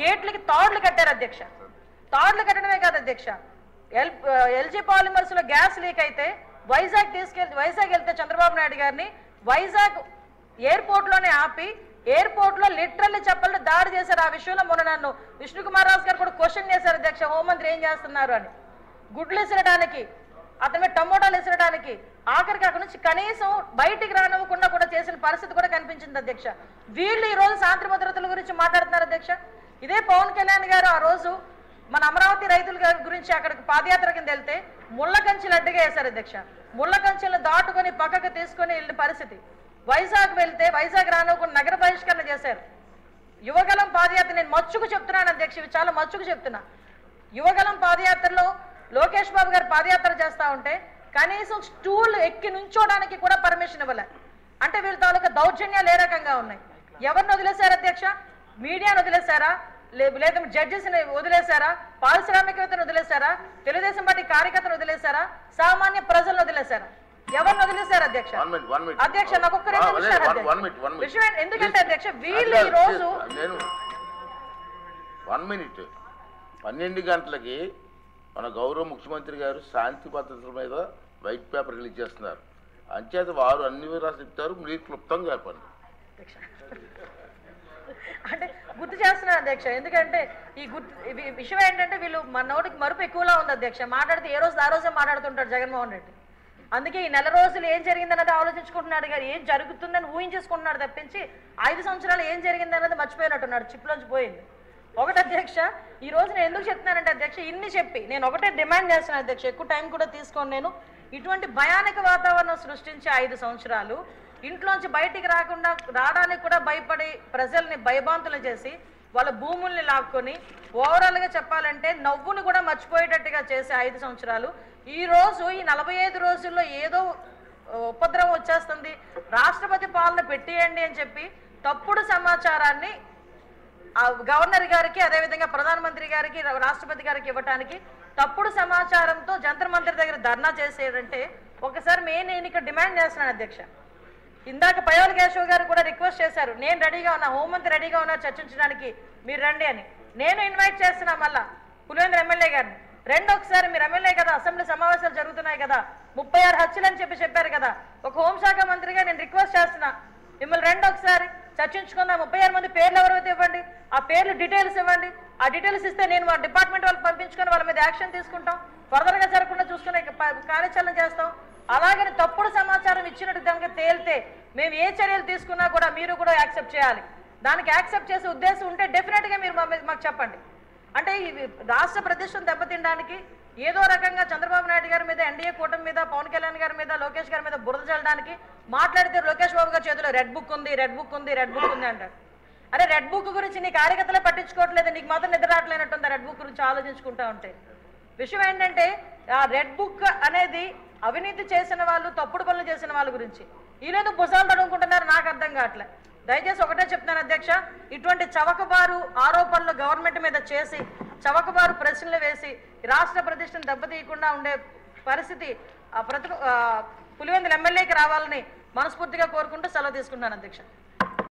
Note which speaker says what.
Speaker 1: గేట్లకి తాడులు కట్టారు అధ్యక్ష. తాడులు కట్టడమే కాదు అధ్యక్ష, ఎల్జీ పాలిమర్స్ లో గ్యాస్ లీక్ అయితే వైజాగ్ వెళ్తే చంద్రబాబు నాయుడు గారిని వైజాగ్ ఎయిర్పోర్ట్ లోనే ఆపి ఎయిర్పోర్ట్ లో లిటరల్లీ చెప్పలు దాడి చేశారు. ఆ విషయంలో మొన్న నన్ను విష్ణుకుమార్ రాజు గారు కూడా క్వశ్చన్ చేశారు అధ్యక్ష, హోంమంత్రి ఏం చేస్తున్నారు అని. గుడ్లు ఇసరడానికి, అతని టమోటాలు ఇసరడానికి, ఆఖరికి అక్కడి నుంచి కనీసం బయటికి రానివ్వకుండా కూడా చేసిన పరిస్థితి కూడా కనిపించింది అధ్యక్ష. వీళ్ళు ఈ రోజు శాంతి భద్రతల గురించి మాట్లాడుతున్నారు అధ్యక్ష. ఇదే పవన్ కళ్యాణ్ గారు ఆ రోజు మన అమరావతి రైతుల గురించి అక్కడికి పాదయాత్ర కింద వెళ్తే ముళ్ళ కంచెలు అడ్డుగా వేశారు అధ్యక్ష. ముళ్ళ కంచెలు దాటుకొని పక్కకు తీసుకొని వెళ్ళిన పరిస్థితి. వైజాగ్ వెళ్తే వైజాగ్ రానివ్వకుండా నగర బహిష్కరణ చేశారు. యువగలం పాదయాత్ర, నేను మచ్చుకు చెప్తున్నాను అధ్యక్ష, ఇవి చాలా మచ్చుకు చెప్తున్నా. యువగలం పాదయాత్రలో లోకేష్ బాబు గారు పాదయాత్ర చేస్తా ఉంటే కనీసం స్టూల్ ఎక్కి నుంచోడానికి కూడా పర్మిషన్ ఇవ్వలే. అంటే వీళ్ళ తాలూకా దౌర్జన్యాలు ఏ రకంగా ఉన్నాయి? ఎవరిని వదిలేశారు అధ్యక్ష? మీడియాను వదిలేశారా, లేదా జడ్జెస్ ని వదిలేశారా, పారిశ్రామికవేత్తను వదిలేశారా, తెలుగుదేశం పార్టీ కార్యకర్తను వదిలేశారా, సామాన్య ప్రజలను వదిలేశారా? ఎవరిని వదిలేశారు అధ్యక్ష? అధ్యక్ష నాకు ఒక్క విషయం, ఎందుకంటే అధ్యక్ష వీళ్ళు ఈ రోజు
Speaker 2: 12 గంటలకి మన గౌరవ ముఖ్యమంత్రి గారు శాంతి భద్రతల మీద వైట్ పేపర్ రిలీజ్ చేస్తున్నారు. అంచేత వారు అన్ని వివరాలు చెప్తారు, మీరు క్లుప్తంగా చెప్పండి.
Speaker 1: అంటే గుర్తు చేస్తున్నారు అధ్యక్ష, ఎందుకంటే ఈ విషయం ఏంటంటే వీళ్ళు మన నోటికి మరుపు ఎక్కువలా ఉంది అధ్యక్ష. మాట్లాడితే ఏ రోజు ఆ రోజే మాట్లాడుతుంటాడు జగన్మోహన్ రెడ్డి. అందుకే ఈ నెల రోజులు ఏం జరిగిందన్నది ఆలోచించుకుంటున్నాడు గారు, ఏం జరుగుతుందని ఊహించేసుకుంటున్నాడు తప్పించి 5 సంవత్సరాలు ఏం జరిగిందన్నది మర్చిపోయినట్టున్నాడు, చిప్లోంచి పోయింది. ఒకటి అధ్యక్ష, ఈ రోజు నేను ఎందుకు చెప్తున్నానంటే అధ్యక్ష, ఇన్ని చెప్పి నేను ఒకటే డిమాండ్ చేస్తున్నాను అధ్యక్ష, ఎక్కువ టైం కూడా తీసుకోను నేను. ఇటువంటి భయానక వాతావరణం సృష్టించే 5 సంవత్సరాలు ఇంట్లోంచి బయటికి రావడానికి కూడా భయపడి ప్రజల్ని భయభాంతులు చేసి వాళ్ళ భూముల్ని లాక్కొని ఓవరాల్గా చెప్పాలంటే నవ్వుని కూడా మర్చిపోయేటట్టుగా చేసే 5 సంవత్సరాలు. ఈ రోజు ఈ 45 రోజుల్లో ఏదో ఉపద్రవం వచ్చేస్తుంది, రాష్ట్రపతి పాలన పెట్టేయండి అని చెప్పి తప్పుడు సమాచారాన్ని గవర్నర్ గారికి, అదేవిధంగా ప్రధానమంత్రి గారికి, రాష్ట్రపతి గారికి ఇవ్వటానికి తప్పుడు సమాచారంతో జంతర్ మంతర్ దగ్గర ధర్నా చేసేదంటే ఒకసారి నేను ఇక్కడ డిమాండ్ చేస్తున్నాను అధ్యక్ష. ఇందాక పయోల్ కేశవ్ గారు కూడా రిక్వెస్ట్ చేశారు, నేను రెడీగా ఉన్నా, హోంమంత్రి రెడీగా ఉన్నా చర్చించడానికి, మీరు రండి అని. నేను ఇన్వైట్ చేస్తున్నా మళ్ళా పులివెందుల ఎమ్మెల్యే గారిని, రెండు ఒకసారి మీరు ఎమ్మెల్యే కదా, అసెంబ్లీ సమావేశాలు జరుగుతున్నాయి కదా, 36 హత్యలు అని చెప్పారు కదా, ఒక హోంశాఖ మంత్రిగా నేను రిక్వెస్ట్ చేస్తున్నా, మిమ్మల్ని రెండు ఒకసారి చర్చించుకుందాం. 36 మంది పేర్లు ఎవరైతే ఇవ్వండి, ఆ పేర్లు డీటెయిల్స్ ఇవ్వండి. ఆ డీటెయిల్స్ ఇస్తే నేను మా డిపార్ట్మెంట్ వాళ్ళకి పంపించుకొని వాళ్ళ మీద యాక్షన్ తీసుకుంటాం, ఫర్దర్గా జరగకుండా చూసుకునే కార్యాచరణ చేస్తాం. అలాగని తప్పుడు సమాచారం ఇచ్చినట్టు కనుక తేలితే మేము ఏ చర్యలు తీసుకున్నా కూడా మీరు కూడా యాక్సెప్ట్ చేయాలి. దానికి యాక్సెప్ట్ చేసే ఉద్దేశం ఉంటే డెఫినెట్గా మీరు మాకు చెప్పండి. అంటే ఈ రాష్ట్ర ప్రతిష్టను దెబ్బతినడానికి ఏదో రకంగా చంద్రబాబు నాయుడు గారి మీద, ఎన్డీఏ కూటమి మీద, పవన్ కళ్యాణ్ గారి మీద, లోకేష్ గారి మీద బురద చల్లడానికి మాట్లాడితే లోకేష్ బాబు గారి చేతిలో రెడ్ బుక్ ఉంది అంటారు. అరే రెడ్ బుక్ గురించి నీ కార్యకర్తలే పట్టించుకోవట్లేదు, నీకు మాత్రం నిద్ర రావట్లేనట్టుంది రెడ్ బుక్ గురించి ఆలోచించుకుంటా ఉంటే. విషయం ఏంటంటే ఆ రెడ్ బుక్ అనేది అవినీతి చేసిన వాళ్ళు, తప్పుడు పనులు చేసిన వాళ్ళ గురించి. వీళ్ళేదో భుజాలు తడుముకుంటున్నారు, నాకు అర్థం కావట్లే. దయచేసి ఒకటే చెప్తున్నాను అధ్యక్ష, ఇటువంటి చవకబారు ఆరోపణలు గవర్నమెంట్ మీద చేసి చవకబారు ప్రశ్నలు వేసి రాష్ట్ర ప్రతిష్టను దెబ్బతీయకుండా ఉండే పరిస్థితి పులివెందుల ఎమ్మెల్యేకి రావాలని మనస్ఫూర్తిగా కోరుకుంటూ సెలవు తీసుకుంటున్నాను అధ్యక్ష.